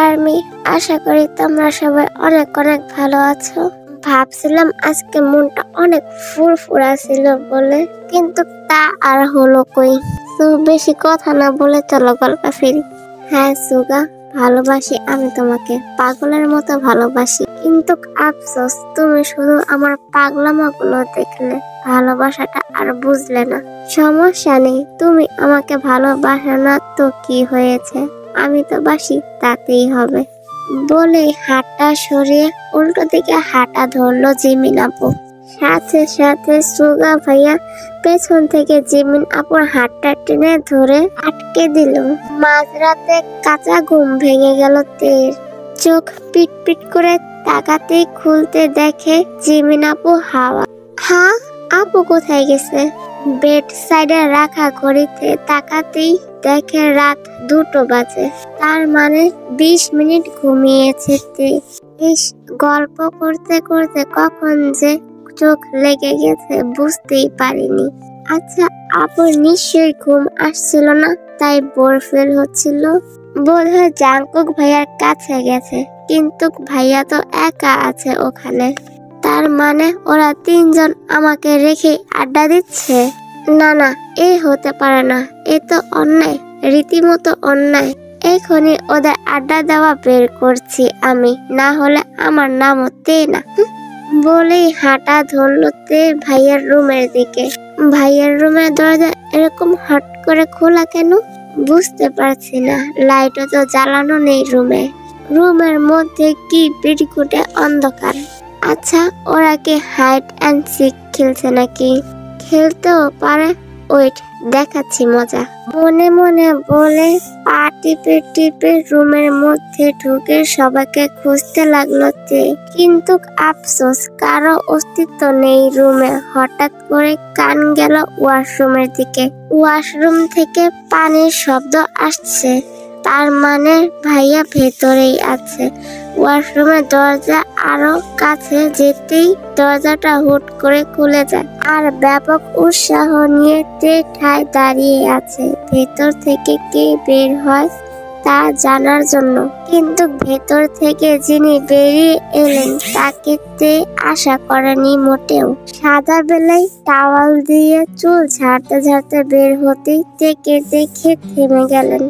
Army, আশা করি তোমরা সবাই অনেক অনেক ভালো আছো। ভাবছিলাম আজকে মনটা অনেক ফুরফুরা ছিল বলে, কিন্তু তা আর হলো কই। তো বেশি কথা না বলে চলো গল্প ফিরি। হ্যাঁ সুগা, ভালোবাসি আমি তোমাকে, পাগলের মতো ভালোবাসি। কিন্তু আফসোস তুমি শুধু আমার পাগলামোগুলো দেখলে, ভালোবাসাটা আর বুঝলে না। সমস্যা নেই, তুমি আমাকে ভালোবাসো না তো কি হয়েছে, আমি তো বাসি, তাতেই হবে। বলে হাতটা সরিয়ে উল্টো দিকে হাঁটা ধরলো জিমিন আপু। সাথে সাথে সুগা ভাইয়া পেছন থেকে জিমিন আপুর হাতটা টেনে ধরে আটকে দিল। মাঝরাতে কাঁচা ঘুম ভেঙে গেল তের। চোখ পিট পিট করে তাকাতেই খুলতে দেখে জিমিন আপু হাওয়া। হ্যাঁ, আপু কোথায় গেছে? বেড সাইডে রাখা ঘড়িতে তাকাতেই দেখে রাত 2টো বাজে। তার মানে 20 মিনিট ঘুমিয়েছে তে। গল্প করতে করতে কখন যে চোখ লেগে গেছে বুঝতেই পারিনি। আচ্ছা, আপুর নিশ্চয়ই ঘুম আসছিল না, তাই বোর ফিল হচ্ছিল। বোধহয় জাংকুক ভাইয়ার কাছে গেছে, কিন্তু ভাইয়া তো একা আছে ওখানে। তার মানে ওরা 3জন আমাকে রেখে আড্ডা দিচ্ছে। না না, এ হতে পারে না, এ তো অন্যায়, রীতিমতো অন্যায়। এখনই ওদের আড্ডা দেওয়া বের করছি আমি, না হলে আমার নামও তে না। বলেই হাঁটা ধরল তে ভাইয়ার রুমের দিকে। ভাইয়ার রুমের দরজা এরকম হট করে খোলা কেন বুঝতে পারছি না। লাইটও তো জ্বালানো নেই রুমে। রুমের মধ্যে কি বিটকুটে অন্ধকার। আচ্ছা, ওরা কি হাইড অ্যান্ড সিক খেলছে নাকি? খেলতেও পারে, ওয়েট দেখাচ্ছি মজা। মনে মনে বলে পা টিপে টিপে রুমের মধ্যে ঢুকে সবাইকে খুঁজতে লাগলো তে। কিন্তু আফসোস, কারো অস্তিত্ব নেই রুমে। হঠাৎ করে কান গেল ওয়াশরুমের দিকে। ওয়াশরুম থেকে পানির শব্দ আসছে, তার মানে ভাইয়া ভেতরেই আছে। ওয়াশরুমের দরজা আরো কাছে যেতেই দরজাটা হুট করে খুলে যায়, আর ব্যাপক উৎসাহ নিয়ে তে ঠায় দাঁড়িয়ে আছে ভেতর থেকে কে বের হয় তা জানার জন্য। কিন্তু ভেতর থেকে যিনি বেরিয়ে এলেন তাকে তে আশা করেনি মোটেও। সাদা বেলায় টাওয়াল দিয়ে চুল ঝাড়তে ঝাড়তে বের হতেই তেকে দেখে থেমে গেলেন।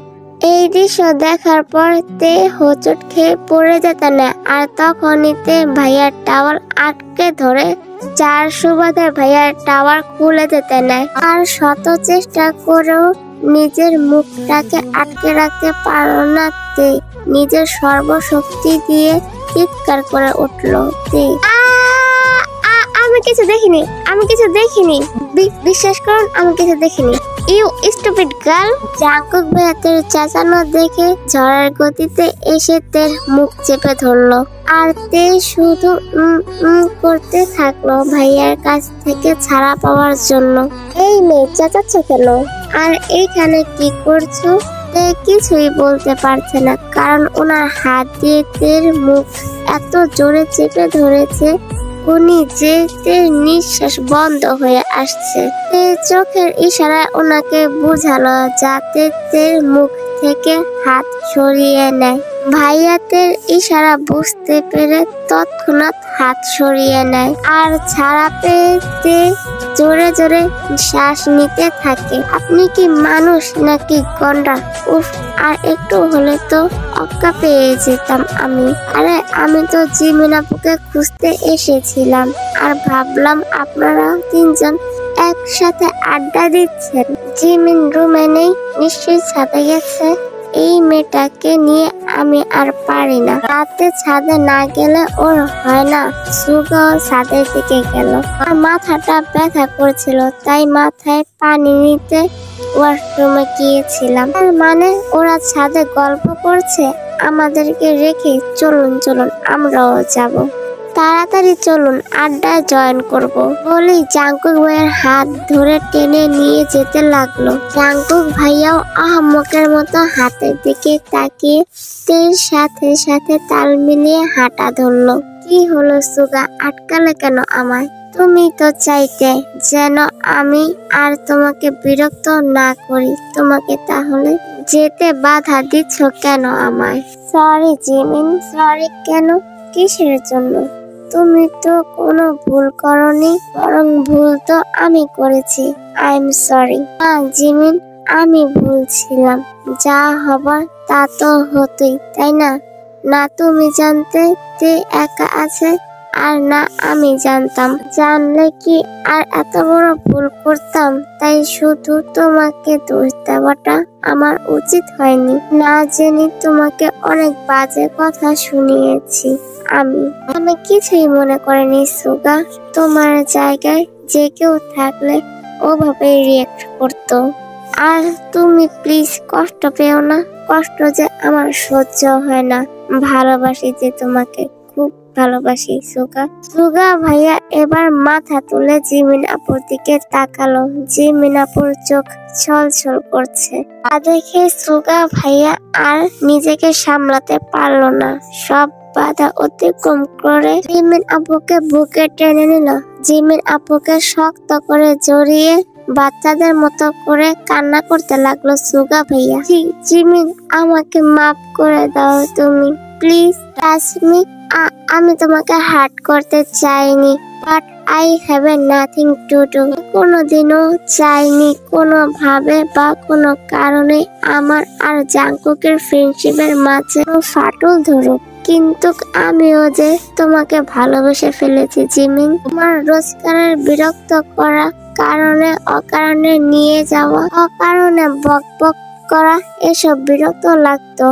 এই দৃশ্য দেখার পর তে হোঁচট খেয়ে পড়ে যেতে নেয়, আর তখনই তে ভাইয়ার টাওয়াল আটকে ধরে। যার সুবাদে ভাইয়ার টাওয়াল খুলে যেতে নেয়, আর শত চেষ্টা করেও নিজের মুখটাকে আটকে রাখতে পারল না তে। নিজের সর্বশক্তি দিয়ে চিৎকার করে উঠল তে, আমি কিছু দেখিনি, আমি কিছু দেখিনি, বিশ্বাস করুন আমি কিছু দেখিনি। You stupid girl. জাংকুক ভাইয়া তের চেঁচানো দেখে ঝড়ের গতিতে এসে তের মুখ চেপে ধরলো, আর তে শুধু করতে থাকলো ভাইয়ার কাছ থেকে ছাড়া পাওয়ার জন্য। এই মেয়ে চেঁচাচ্ছ কেন, আর এইখানে কি করছো? তে কিছুই বলতে পারছে না, কারণ ওনার হাত দিয়ে তের মুখ এত জোরে চেপে ধরেছে উনি যে তের নিঃশ্বাস বন্ধ হয়ে আসছে। তে চোখের ইশারায় ওনাকে বুঝালো যাতে তের মুখ থেকে হাত সরিয়ে নেয়। ভাইয়া তের ইশারা বুঝতে পেরে তৎক্ষণাৎ হাত সরিয়ে নেয়, আর ছাড়া পেয়ে তে জোরে জোরে শ্বাস নিতে থাকে। আপনি কি মানুষ নাকি গন্ডা? উফ, আর একটু হলে তো অক্কা পেয়ে যেতাম আমি। আরে আমি তো জিমিন আপুকে খুঁজতে এসেছিলাম, আর ভাবলাম আপনারা 3জন একসাথে আড্ডা দিচ্ছেন। জিমিন রুমে নেই, নিশ্চয়ই ছাদে গেছে। এই মেয়েটাকে নিয়ে আমি আর পারি না। রাতে ছাদে না গেলে ওর হয় না। সুগাও ছাদের দিকে গেল। আর মাথাটা ব্যথা করছিল, তাই মাথায় পানি নিতে ওয়াশরুমে গিয়েছিলাম। তার মানে ওরা ছাদে গল্প করছে, আমাদেরকে রেখে। চলুন চলুন, আমরাও যাব। তাড়াতাড়ি চলুন, আড্ডায় জয়েন করব। বলেই জাংকুক ভাইয়ের হাত ধরে টেনে নিয়ে যেতে লাগলো। জাংকুক ভাইয়াও আহাম্মকের মতো হাতের দিকে তাকিয়ে তের সাথে সাথে তাল মিলিয়ে হাঁটা ধরলো। কি হলো সুগা, আটকালে কেন আমায়? তুমি তো চাইতে যেন আমি আর তোমাকে বিরক্ত না করি, তোমাকে তাহলে যেতে বাধা দিচ্ছ কেন আমায়? Sorry Jimin. সরি কেন? কিসের জন্য? তুমি তো কোনো ভুল করনি, বরং ভুল তো আমি করেছি। I am sorry. না জিমিন, আমি ভুল ছিলাম। যা হবার তা তো হতোই, তাই না? না তুমি জানতে তে একা আছে, আর না আমি জানতাম। জানলে কি আর এত বড় ভুল করতাম? তাই শুধু তোমাকে দোষ দেওয়াটা আমার উচিত হয়নি। না জেনে তোমাকে অনেক বাজে কথা শুনিয়েছি। আমি কিছুই মনে করিনি সুগা। তোমার জায়গায় যে কেউ থাকলে ওভাবে রিয়েক্ট করতো। আর তুমি প্লিজ কষ্ট পেও না। কষ্ট যে আমার সহ্য হয় না। ভালোবাসি যে তোমাকে, খুব ভালোবাসি সুগা। সুগা ভাইয়া এবার মাথা তুলে জিমিন আপুর দিকে তাকালো। জিমিন আপুর চোখ ছলছল করছে। তা দেখে সুগা ভাইয়া আর নিজেকে সামলাতে পারলো না। সব বাধা অতিক্রম করে জিমিন আপুকে বুকে টেনে নিল। জিমিন আপুকে শক্ত করে জড়িয়ে বাচ্চাদের মতো করে কান্না করতে লাগলো সুগা ভাইয়া। জিমিন, আমাকে মাফ করে দাও তুমি, প্লিজ। রাশমি, আমি তোমাকে হার্ট করতে চাইনি, but I have nothing to do. কোনোদিনও চাইনি কোনোভাবে বা কোনো কারণে আমার আর জাংকুকের ফ্রেন্ডশিপের মাঝে ফাটল ধরুক। কিন্তু আমিও যে তোমাকে ভালোবেসে ফেলেছি জিমিন। তোমার রোজগারের বিরক্ত করা, কারণে অকারণে নিয়ে যাওয়া, অকারণে বকবক করা, এসব বিরক্ত লাগতো।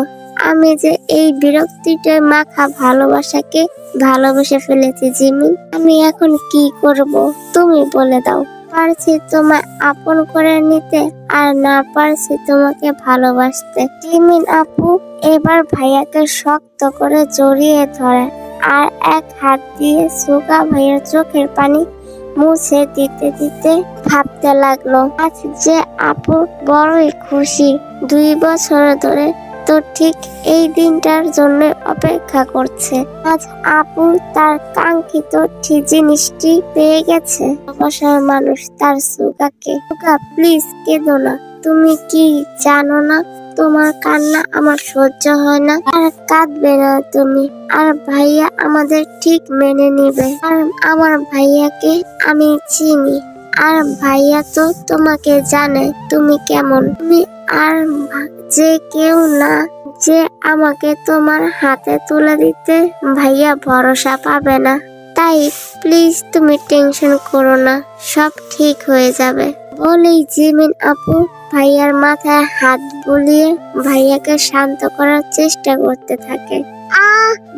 আমি যে এই বিরক্তিতে মাখা ভালোবাসাকে ভালোবেসে ফেলেছি জিমিন। আমি এখন কি করব তুমি বলে দাও। পারছি তোমায় আপন করে নিতে, আর না পারছি তোমাকে ভালোবাসতে। জিমিন আপু এবার ভাইয়াকে শক্ত করে জড়িয়ে ধরে আর এক হাত দিয়ে সুগা ভাইয়ের চোখের পানি মুছে দিতে দিতে ভাবতে লাগলো, আজ যে আপু বড়ই খুশি। 2 বছর ধরে তো ঠিক এই দিনটার জন্য অপেক্ষা করছে। আজ আপু তার কাঙ্ক্ষিত জিনিসটি পেয়ে গেছে। অবসর মানুষ তার সুগাকে। সুগা প্লিজ কেঁদো না। তুমি কি জানো না তোমার কান্না আমার সহ্য হয় না? আর কাঁদবে না তুমি। আর ভাইয়া আমাদের ঠিক মেনে নিবে। আর আমার ভাইয়াকে আমি চিনি, আর ভাইয়া তো তোমাকে জানে তুমি কেমন। তুমি আর যে কেউ না যে আমাকে তোমার হাতে তুলে দিতে ভাইয়া ভরসা পাবে না। তাই প্লিজ তুমি টেনশন করো না, সব ঠিক হয়ে যাবে। বলেই জিমিন আপু ভাইয়ার মাথায় হাত বুলিয়ে ভাইয়াকে শান্ত করার চেষ্টা করতে থাকে।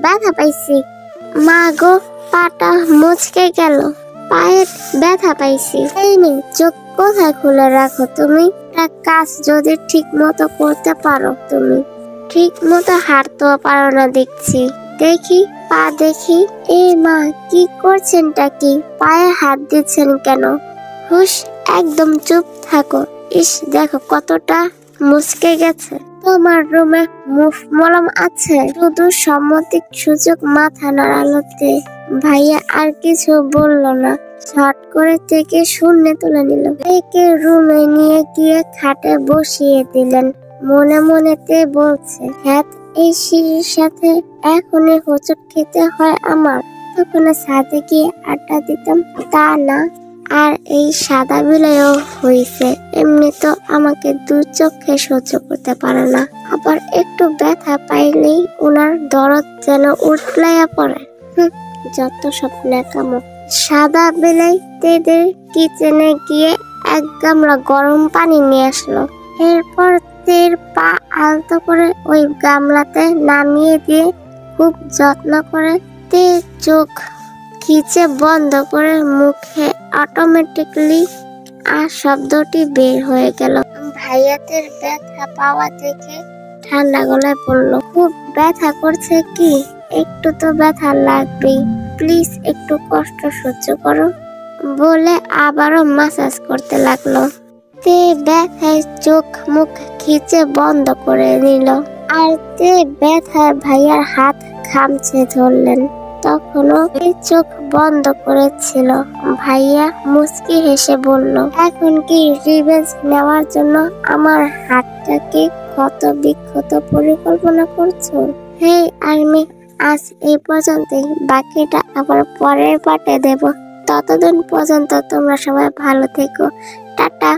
ব্যথা পাইছি। মা গো, পাটা মুচকে গেল। পায়ের ব্যথা পাইছি। এই নে, চোখ কোথায় খুলে রাখো তুমি? কাজ যদি ঠিক মতো করতে পারো, তুমি ঠিক মতো হাঁটতেও পারো না দেখছি। দেখি পা দেখি। এ মা, কি করছেনটা কি? পায়ে হাত দিচ্ছেন কেন? হুশ, একদম চুপ থাকো। ইস, দেখো কতটা মুচকে গেছে। তোমার রুমে মুভ মলম আছে? শুধু সম্মতিক সূচক মাথা নাড়ালোতে ভাইয়া আর কিছু বলল না। ছট করে থেকে শূন্যে তুলে নিল। একে রুমে নিয়ে গিয়ে খাটে বসিয়ে দিলেন। মনে মনে তে বলছে, হ্যাঁ এই সিঁড়ির সাথে এখনই হোঁচট খেতে হয় আমার। তখন ছাদে গিয়ে আড্ডা দিতাম, তা না। আর এই সাদা বিলাইও হইছে। এমনি তো আমাকে 2 চোখে সহ্য করতে পারে না। আবার একটু ব্যথা পাইলেই ওনার দরদ যেন উঠলাইয়া পড়ে। যত সব ন্যাকামো। সাদা বিলাই তেদের কিচেনে গিয়ে 1 গামলা গরম পানি নিয়ে আসলো। এরপর তের পা আলতো করে ওই গামলাতে নামিয়ে দিয়ে খুব যত্ন করে তে চোখ খিচে বন্ধ করে মুখে অটোমেটিকলি শব্দটি বের হয়ে গেল। ভাইয়াদের ব্যথা পাওয়া দেখে ঠান্ডা গলায় বলল, খুব ব্যথা করছে কি? একটু তো ব্যথা লাগবেই, প্লিজ একটু কষ্ট সহ্য করো। বলে আবারও মাসাজ করতে লাগলো। তে ব্যথায় চোখ মুখ খিচে বন্ধ করে নিল। আর তে ব্যথায় ভাইয়ার হাত খামচে ধরলেন। তখনও চোখ বন্ধ করেছিল। ভাইয়া মুচকি হেসে বলল, এখন কি রিভেঞ্জ নেওয়ার জন্য আমার হাতটাকে ক্ষত বিক্ষত পরিকল্পনা করছো? হেই আর্মি, আজ এই পর্যন্তই, বাকিটা আবার পরের পার্টে দেব। ততদিন পর্যন্ত তোমরা সবাই ভালো থেকো। টাটা।